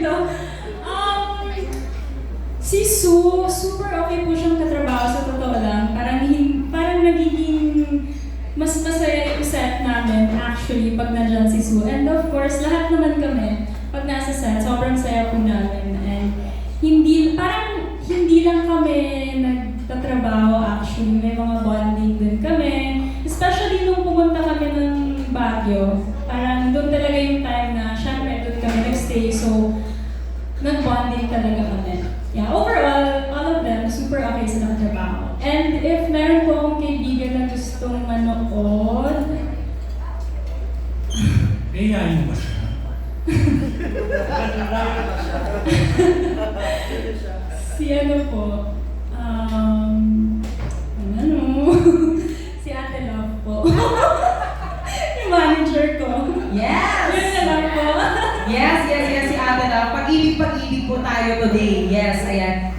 ganito. Si Sue, super okay po siyang katrabaho sa totoo lang. Parang nagiging mas masaya yung set namin actually pag nandiyan si Sue. And of course, lahat naman kami, pag nasa set, sobrang saya po namin. And hindi lang kami nagtatrabaho actually, may mga bonding din kami. Especially nung pumunta kami ng Baguio, parang doon talaga yung time na syempre doon kami nagstay, so nag-bonding talaga kami. Yeah, overall, all of them, super okay sila katrabaho. And if meron po akong kaibigan na gustong manood, Mayayain mo ba siya? si ano po, si Ate Love po. Yung manager ko. Yes! Yun na lang po. Yes, si Ate Love. Pag-ibig po tayo today. Yes, ayan.